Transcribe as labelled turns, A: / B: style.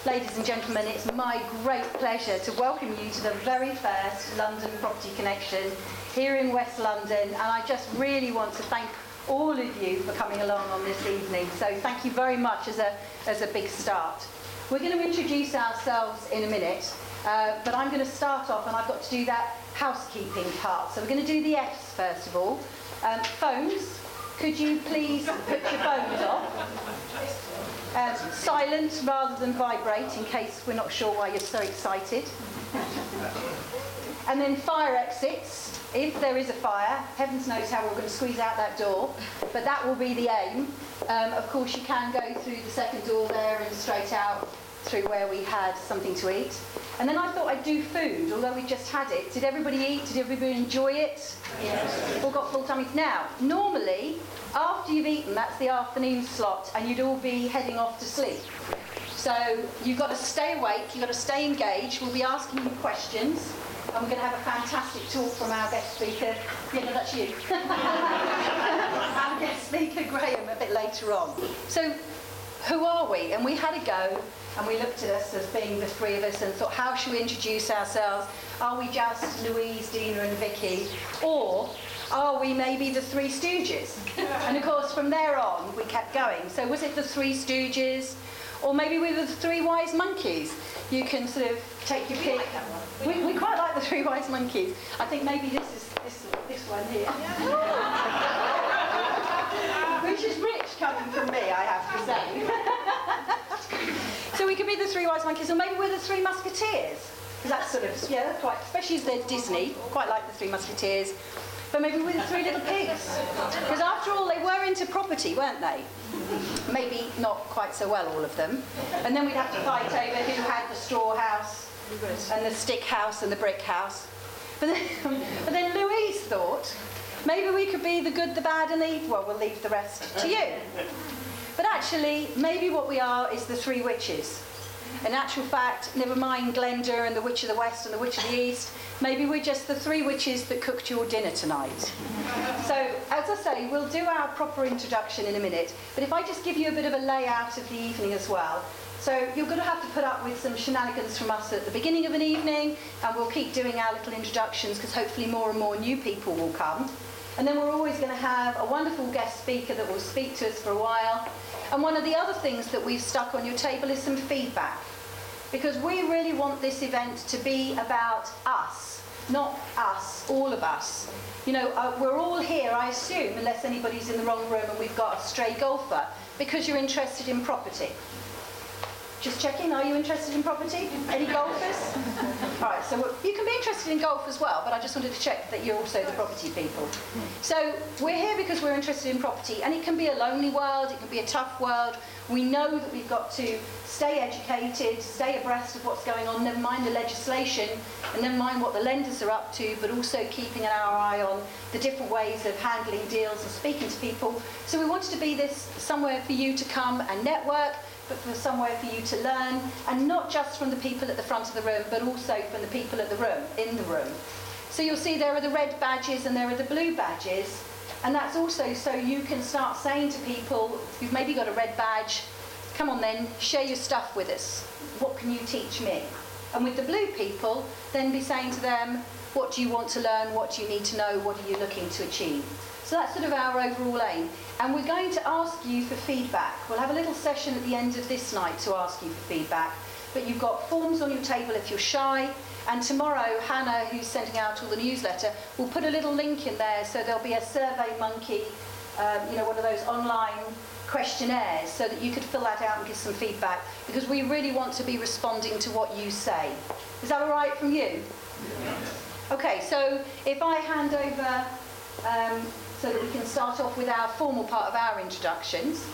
A: Ladies and gentlemen, it's my great pleasure to welcome you to the very first London Property Connection here in West London, and I just really want to thank all of you for coming along on this evening. So thank you very much as a big start. We're going to introduce ourselves in a minute, but I'm going to start off, and I've got to do that housekeeping part. So we're going to do the F's first of all. Phones, could you please put your phones off? Silent rather than vibrate, in case we're not sure why you're so excited. And then fire exits, if there is a fire. Heavens knows how we're going to squeeze out that door, but that will be the aim. Of course, you can go through the second door there and straight out through where we had something to eat. And then I thought I'd do food, although we just had it. Did everybody eat? Did everybody enjoy it? Yes. All got full tummies. Now, normally, after you've eaten, that's the afternoon slot, and you'd all be heading off to sleep. So you've got to stay awake, you've got to stay engaged. We'll be asking you questions, and we're going to have a fantastic talk from our guest speaker. Yeah, no, that's you. Our guest speaker, Graham, a bit later on. So, who are we? And we had a go, and we looked at us as being the three of us and thought, how should we introduce ourselves? Are we just Louise, Deena and Vicki? Or are we maybe the Three Stooges? And of course, from there on, we kept going. So was it the Three Stooges? Or maybe we were the Three Wise Monkeys? You can sort of take your pick. We quite like the Three Wise Monkeys. I think maybe this one here. Which is rich coming from me, I have to say. So we could be the Three Wise Monkeys, or maybe we're the Three Musketeers. Because that's sort of, yeah, that's quite, especially as they're Disney, quite like the Three Musketeers. But maybe we're the Three Little Pigs. Because after all, they were into property, weren't they? Maybe not quite so well, all of them. And then we'd have to fight over who had the straw house, and the stick house, and the brick house. But then Louise thought, maybe we could be the good, the bad, and the evil. Well, we'll leave the rest to you. But actually, maybe what we are is the Three Witches. In actual fact, never mind Glenda and the Witch of the West and the Witch of the East, maybe we're just the three witches that cooked your dinner tonight. So, as I say, we'll do our proper introduction in a minute, but if I just give you a bit of a layout of the evening as well. So you're going to have to put up with some shenanigans from us at the beginning of an evening, and we'll keep doing our little introductions because hopefully more and more new people will come. And then we're always going to have a wonderful guest speaker that will speak to us for a while. And one of the other things that we've stuck on your table is some feedback. Because we really want this event to be about us, not us, all of us. You know, we're all here, I assume, unless anybody's in the wrong room and we've got a stray golfer, because you're interested in property. Just checking, are you interested in property? Any golfers? All right, so you can be interested in golf as well, but I just wanted to check that you're also the property people. So we're here because we're interested in property, and it can be a lonely world, it can be a tough world. We know that we've got to stay educated, stay abreast of what's going on, never mind the legislation, and never mind what the lenders are up to, but also keeping our eye on the different ways of handling deals and speaking to people. So we wanted to be this somewhere for you to come and network, but for somewhere for you to learn, and not just from the people at the front of the room, but also from the people in the room. So you'll see there are the red badges and there are the blue badges, and that's also so you can start saying to people, you've maybe got a red badge, come on then, share your stuff with us. What can you teach me? And with the blue people, then be saying to them, what do you want to learn? What do you need to know? What are you looking to achieve? So that's sort of our overall aim. And we're going to ask you for feedback. We'll have a little session at the end of this night to ask you for feedback. But you've got forms on your table if you're shy. And tomorrow, Hannah, who's sending out all the newsletter, will put a little link in there. So there'll be a Survey Monkey, you know, one of those online questionnaires, so that you could fill that out and give some feedback. Because we really want to be responding to what you say. Is that all right from you? Yeah. Okay, so if I hand over... so that we can start off with our formal part of our introductions.